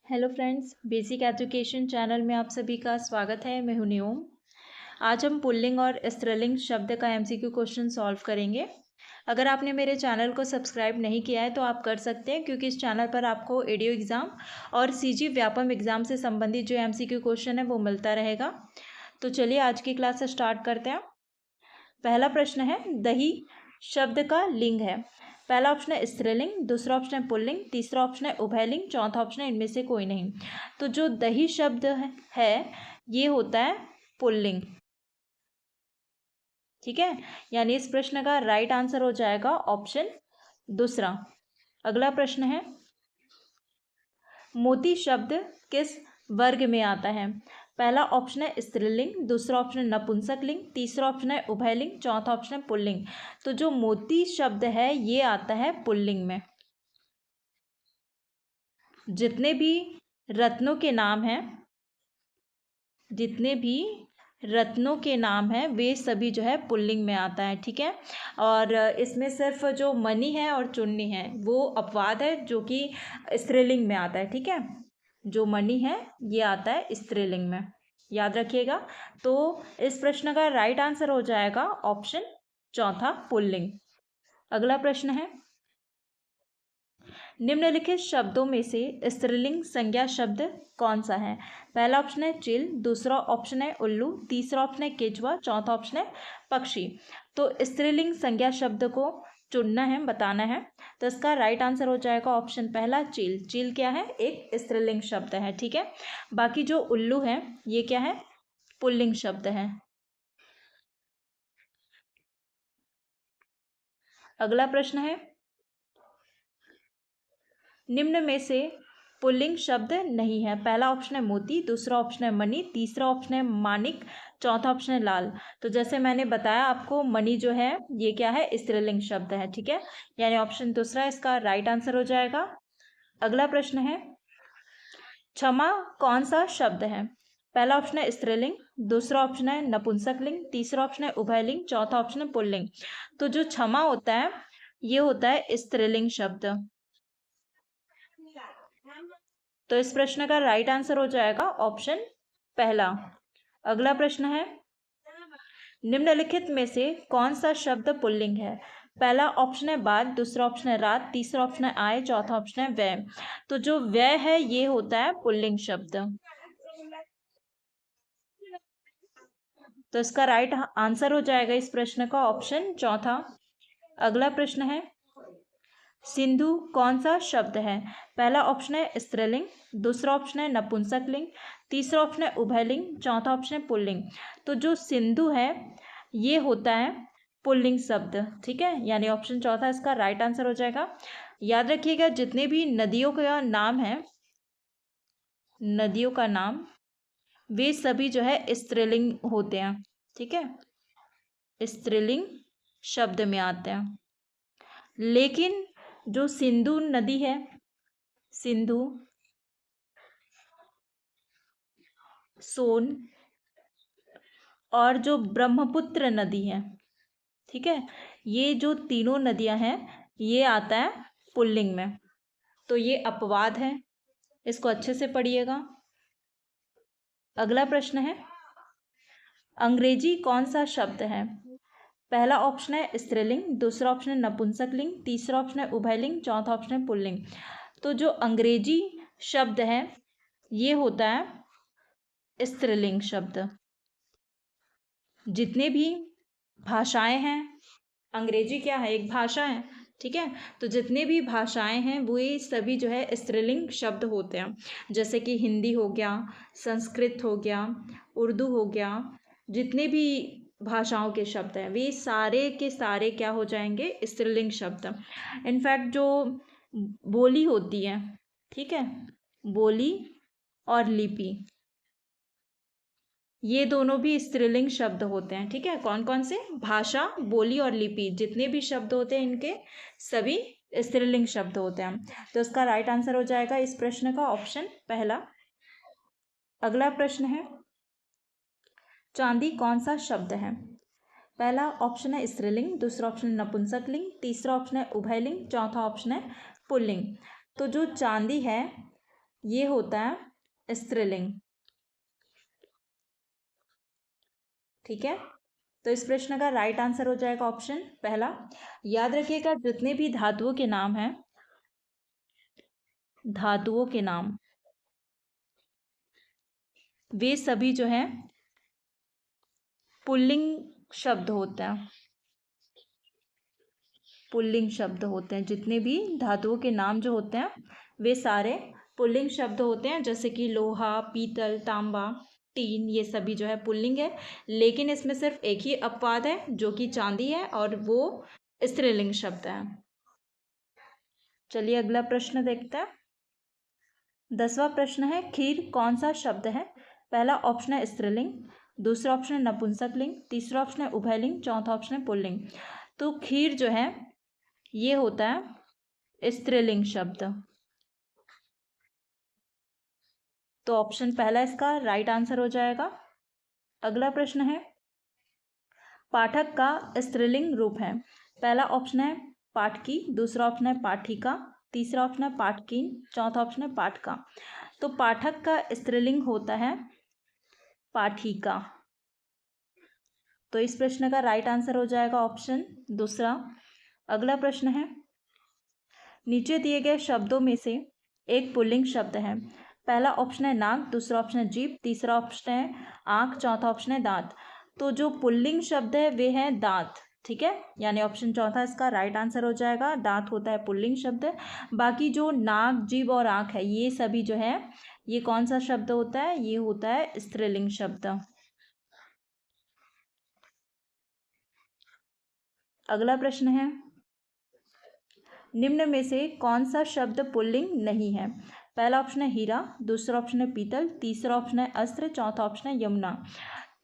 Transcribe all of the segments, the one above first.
Hello friends, basic education channel में आप सभी का स्वागत है। मैं हूं नियोम। आज हम पुल्लिंग और स्त्रीलिंग शब्द का एमसीक्यू क्वेश्चन सॉल्व करेंगे। अगर आपने मेरे चैनल को सब्सक्राइब नहीं किया है तो आप कर सकते हैं, क्योंकि इस चैनल पर आपको एडीओ एग्ज़ाम और सीजी व्यापम एग्ज़ाम से संबंधित जो एमसीक्यू क्वेश्चन है वो मिलता रहेगा। तो चलिए आज की क्लास स्टार्ट करते हैं। पहला प्रश्न है, दही शब्द का लिंग है। पहला ऑप्शन है स्त्रीलिंग, दूसरा ऑप्शन है पुल्लिंग, तीसरा ऑप्शन है उभयलिंग, चौथा ऑप्शन है इनमें से कोई नहीं। तो जो दही शब्द है ये होता है पुल्लिंग। ठीक है, यानी इस प्रश्न का राइट आंसर हो जाएगा ऑप्शन दूसरा। अगला प्रश्न है, मोती शब्द किस वर्ग में आता है। पहला ऑप्शन है स्त्रीलिंग, दूसरा ऑप्शन है नपुंसकलिंग, तीसरा ऑप्शन है उभयलिंग, चौथा ऑप्शन है पुल्लिंग। तो जो मोती शब्द है ये आता है पुल्लिंग में। जितने भी रत्नों के नाम हैं, जितने भी रत्नों के नाम हैं वे सभी जो है पुल्लिंग में आता है। ठीक है, और इसमें सिर्फ जो मणि है और चुन्नी है वो अपवाद है, जो कि स्त्रीलिंग में आता है। ठीक है, जो मणि है ये आता है स्त्रीलिंग में, याद रखिएगा। तो इस प्रश्न का राइट आंसर हो जाएगा ऑप्शन चौथा, पुल्लिंग। अगला प्रश्न है, निम्नलिखित शब्दों में से स्त्रीलिंग संज्ञा शब्द कौन सा है। पहला ऑप्शन है चील, दूसरा ऑप्शन है उल्लू, तीसरा ऑप्शन है केचुआ, चौथा ऑप्शन है पक्षी। तो स्त्रीलिंग संज्ञा शब्द को चुनना है, बताना है। तो इसका राइट आंसर हो जाएगा ऑप्शन पहला, चील। चील क्या है, एक स्त्रीलिंग शब्द है। ठीक है, बाकी जो उल्लू है ये क्या है, पुल्लिंग शब्द है। अगला प्रश्न है, निम्न में से पुल्लिंग शब्द नहीं है। पहला ऑप्शन है मोती, दूसरा ऑप्शन है मणि, तीसरा ऑप्शन है मानिक, चौथा ऑप्शन है लाल। तो जैसे मैंने बताया आपको, मणि जो है ये क्या है, स्त्रीलिंग शब्द है। ठीक है, यानी ऑप्शन दूसरा इसका राइट आंसर हो जाएगा। अगला प्रश्न है, क्षमा कौन सा शब्द है। पहला ऑप्शन है स्त्रीलिंग, दूसरा ऑप्शन है नपुंसकलिंग, तीसरा ऑप्शन है उभयलिंग, चौथा ऑप्शन है पुल्लिंग। तो जो क्षमा होता है ये होता है स्त्रीलिंग शब्द। तो इस प्रश्न का राइट आंसर हो जाएगा ऑप्शन पहला। अगला प्रश्न है, निम्नलिखित में से कौन सा शब्द पुल्लिंग है। पहला ऑप्शन है बाद, दूसरा ऑप्शन है रात, तीसरा ऑप्शन है आए, चौथा ऑप्शन है व्यय। तो जो व्यय है ये होता है पुल्लिंग शब्द। तो इसका राइट आंसर हो जाएगा इस प्रश्न का ऑप्शन चौथा। अगला प्रश्न है, सिंधु कौन सा शब्द है। पहला ऑप्शन है स्त्रीलिंग, दूसरा ऑप्शन है नपुंसकलिंग, तीसरा ऑप्शन है उभयलिंग, चौथा ऑप्शन है पुल्लिंग। तो जो सिंधु है ये होता है पुल्लिंग शब्द। ठीक है, यानी ऑप्शन चौथा इसका राइट आंसर हो जाएगा। याद रखिएगा, जितने भी नदियों का नाम है, नदियों का नाम वे सभी जो है स्त्रीलिंग होते हैं। ठीक है, स्त्रीलिंग शब्द में आते हैं। लेकिन जो सिंधु नदी है, सिंधु, सोन और जो ब्रह्मपुत्र नदी है, ठीक है, ये जो तीनों नदियां हैं ये आता है पुल्लिंग में। तो ये अपवाद है, इसको अच्छे से पढ़िएगा। अगला प्रश्न है, अंग्रेजी कौन सा शब्द है। पहला ऑप्शन है स्त्रीलिंग, दूसरा ऑप्शन है नपुंसकलिंग, तीसरा ऑप्शन है उभयलिंग, चौथा ऑप्शन है पुल्लिंग। तो जो अंग्रेजी शब्द है ये होता है स्त्रीलिंग शब्द। जितने भी भाषाएं हैं, अंग्रेजी क्या है, एक भाषा है। ठीक है, तो जितने भी भाषाएं हैं वो ये सभी जो है स्त्रीलिंग शब्द होते हैं। जैसे कि हिंदी हो गया, संस्कृत हो गया, उर्दू हो गया, जितने भी भाषाओं के शब्द हैं वे सारे के सारे क्या हो जाएंगे, स्त्रीलिंग शब्द। इनफैक्ट जो बोली होती है, ठीक है, बोली और लिपि, ये दोनों भी स्त्रीलिंग शब्द होते हैं। ठीक है, कौन कौन से, भाषा, बोली और लिपि, जितने भी शब्द होते हैं इनके सभी स्त्रीलिंग शब्द होते हैं। तो इसका राइट आंसर हो जाएगा इस प्रश्न का ऑप्शन पहला। अगला प्रश्न है, चांदी कौन सा शब्द है। पहला ऑप्शन है स्त्रीलिंग, दूसरा ऑप्शन है नपुंसकलिंग, तीसरा ऑप्शन है उभयलिंग, चौथा ऑप्शन है पुल्लिंग। तो जो चांदी है ये होता है स्त्रीलिंग। ठीक है, तो इस प्रश्न का राइट आंसर हो जाएगा ऑप्शन पहला। याद रखिएगा, जितने भी धातुओं के नाम हैं, धातुओं के नाम, वे सभी जो हैं पुल्लिंग शब्द होते हैं। पुल्लिंग शब्द होते हैं, जितने भी धातुओं के नाम जो होते हैं वे सारे पुल्लिंग शब्द होते हैं। जैसे कि लोहा, पीतल, तांबा, टीन, ये सभी जो है पुल्लिंग है। लेकिन इसमें सिर्फ एक ही अपवाद है जो कि चांदी है, और वो स्त्रीलिंग शब्द है। चलिए अगला प्रश्न देखते हैं। 10वां प्रश्न है, खीर कौन सा शब्द है? पहला ऑप्शन है स्त्रीलिंग, दूसरा ऑप्शन है नपुंसकलिंग, तीसरा ऑप्शन है उभयलिंग, चौथा ऑप्शन है पुल्लिंग। तो खीर जो है ये होता है स्त्रीलिंग शब्द। तो ऑप्शन पहला इसका राइट आंसर हो जाएगा। अगला प्रश्न है, पाठक का स्त्रीलिंग रूप है? पहला ऑप्शन है पाठकी, दूसरा ऑप्शन है पाठिका, तीसरा ऑप्शन है पाठकीन, चौथा ऑप्शन है पाठका। तो पाठक का स्त्रीलिंग होता है पाठिका। तो इस प्रश्न का राइट आंसर हो जाएगा ऑप्शन दूसरा। अगला प्रश्न है, नीचे दिए गए शब्दों में से एक पुल्लिंग शब्द है? पहला ऑप्शन है नाक, दूसरा ऑप्शन है जीभ, तीसरा ऑप्शन है आंख, चौथा ऑप्शन है दांत। तो जो पुल्लिंग शब्द है वे है दांत। ठीक है, यानी ऑप्शन चौथा इसका राइट आंसर हो जाएगा। दांत होता है पुल्लिंग शब्द। बाकी जो नाक, जीभ और आंख है, ये सभी जो है ये कौन सा शब्द होता है? ये होता है स्त्रीलिंग शब्द। अगला प्रश्न है, निम्न में से कौन सा शब्द पुल्लिंग नहीं है? पहला ऑप्शन है हीरा, दूसरा ऑप्शन है पीतल, तीसरा ऑप्शन है अस्त्र, चौथा ऑप्शन है यमुना।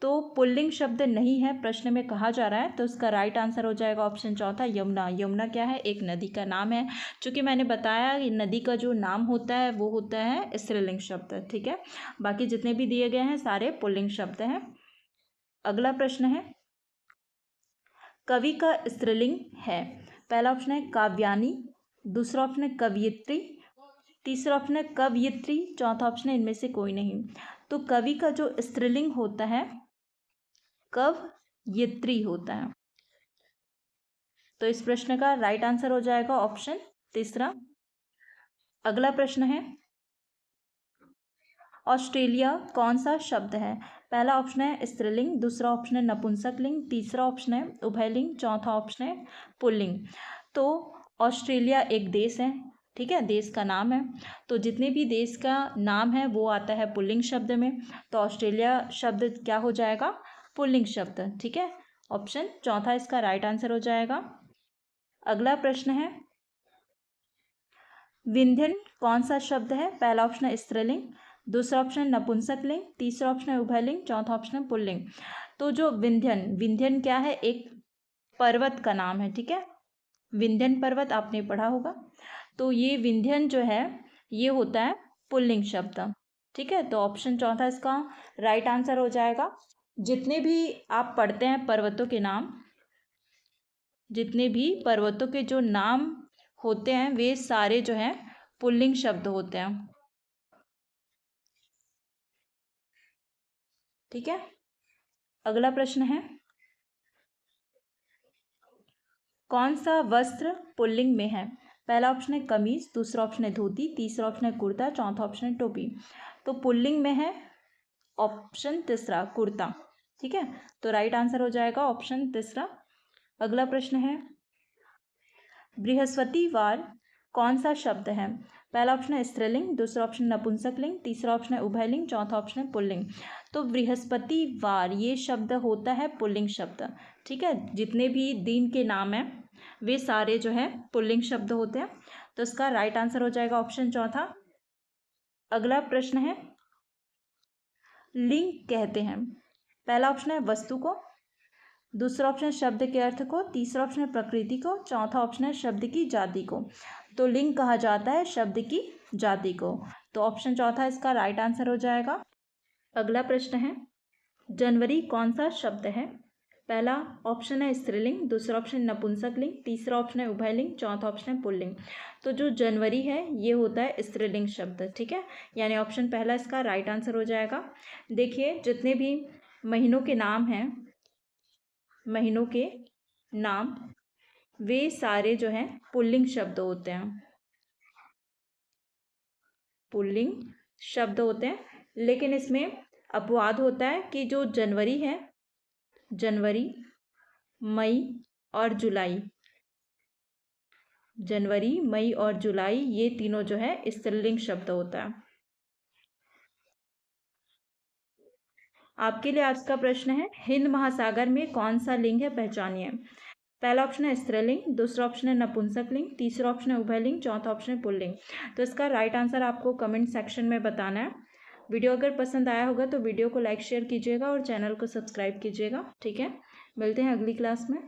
तो पुल्लिंग शब्द नहीं है प्रश्न में कहा जा रहा है, तो इसका राइट आंसर हो जाएगा ऑप्शन चौथा यमुना। यमुना क्या है? एक नदी का नाम है। चूँकि मैंने बताया कि नदी का जो नाम होता है वो होता है स्त्रीलिंग शब्द। ठीक है, बाकी जितने भी दिए गए हैं सारे पुल्लिंग शब्द हैं। अगला प्रश्न है, कवि का स्त्रीलिंग है? पहला ऑप्शन है काव्यानी, दूसरा ऑप्शन है कवयित्री, तीसरा ऑप्शन है कवयित्री, चौथा ऑप्शन है इनमें से कोई नहीं। तो कवि का जो स्त्रीलिंग होता है कवयित्री होता है। तो इस प्रश्न का राइट आंसर हो जाएगा ऑप्शन तीसरा। अगला प्रश्न है, ऑस्ट्रेलिया कौन सा शब्द है? पहला ऑप्शन है स्त्रीलिंग, दूसरा ऑप्शन है नपुंसकलिंग, तीसरा ऑप्शन है उभयलिंग, चौथा ऑप्शन है पुल्लिंग। तो ऑस्ट्रेलिया एक देश है। ठीक है, देश का नाम है। तो जितने भी देश का नाम है वो आता है पुल्लिंग शब्द में। तो ऑस्ट्रेलिया शब्द क्या हो जाएगा? पुल्लिंग शब्द। ठीक है, ऑप्शन चौथा इसका राइट आंसर हो जाएगा। अगला प्रश्न है, विंध्यन कौन सा शब्द है? पहला ऑप्शन है स्त्रीलिंग, दूसरा ऑप्शन है नपुंसकलिंग, तीसरा ऑप्शन है उभयलिंग, चौथा ऑप्शन है पुल्लिंग। तो जो विंध्यन, विंध्यन क्या है? एक पर्वत का नाम है। ठीक है, विंध्यन पर्वत आपने पढ़ा होगा। तो ये विंध्यन जो है ये होता है पुल्लिंग शब्द। ठीक है, तो ऑप्शन चौथा इसका राइट आंसर हो जाएगा। जितने भी आप पढ़ते हैं पर्वतों के नाम, जितने भी पर्वतों के जो नाम होते हैं वे सारे जो हैं पुल्लिंग शब्द होते हैं। ठीक है, अगला प्रश्न है, कौन सा वस्त्र पुल्लिंग में है? पहला ऑप्शन है कमीज, दूसरा ऑप्शन है धोती, तीसरा ऑप्शन है कुर्ता, चौथा ऑप्शन है टोपी। तो पुल्लिंग में है ऑप्शन तीसरा कुर्ता। ठीक है, तो राइट आंसर हो जाएगा ऑप्शन तीसरा। अगला प्रश्न है, बृहस्पतिवार कौन सा शब्द है? पहला ऑप्शन है स्त्रीलिंग, दूसरा ऑप्शन नपुंसकलिंग, तीसरा ऑप्शन है उभयलिंग, चौथा ऑप्शन है पुल्लिंग। तो बृहस्पतिवार ये शब्द होता है पुल्लिंग शब्द। ठीक है, जितने भी दिन के नाम हैं वे सारे जो है पुल्लिंग शब्द होते हैं। तो इसका राइट आंसर हो जाएगा ऑप्शन चौथा। अगला प्रश्न है, लिंग कहते हैं? पहला ऑप्शन है वस्तु को, दूसरा ऑप्शन है शब्द के अर्थ को, तीसरा ऑप्शन है प्रकृति को, चौथा ऑप्शन है शब्द की जाति को। तो लिंग कहा जाता है शब्द की जाति को। तो ऑप्शन चौथा इसका राइट आंसर हो जाएगा। अगला प्रश्न है, जनवरी कौन सा शब्द है? पहला ऑप्शन है स्त्रीलिंग, दूसरा ऑप्शन नपुंसक लिंग, तीसरा ऑप्शन है उभयलिंग, चौथा ऑप्शन है पुल्लिंग। तो जो जनवरी है ये होता है स्त्रीलिंग शब्द, ठीक है, यानी ऑप्शन पहला इसका राइट आंसर हो जाएगा। देखिए जितने भी महीनों के नाम हैं, महीनों के नाम वे सारे जो हैं पुल्लिंग शब्द होते हैं, पुल्लिंग शब्द होते हैं। लेकिन इसमें अपवाद होता है कि जो जनवरी है, जनवरी, मई और जुलाई, जनवरी, मई और जुलाई ये तीनों जो है स्त्रीलिंग शब्द होता है। आपके लिए आज का प्रश्न है, हिंद महासागर में कौन सा लिंग है, पहचानिए। पहला ऑप्शन है स्त्रीलिंग, दूसरा ऑप्शन है नपुंसक लिंग, तीसरा ऑप्शन है उभयलिंग, चौथा ऑप्शन है पुल्लिंग। तो इसका राइट आंसर आपको कमेंट सेक्शन में बताना है। वीडियो अगर पसंद आया होगा तो वीडियो को लाइक शेयर कीजिएगा और चैनल को सब्सक्राइब कीजिएगा, ठीक है। मिलते हैं अगली क्लास में।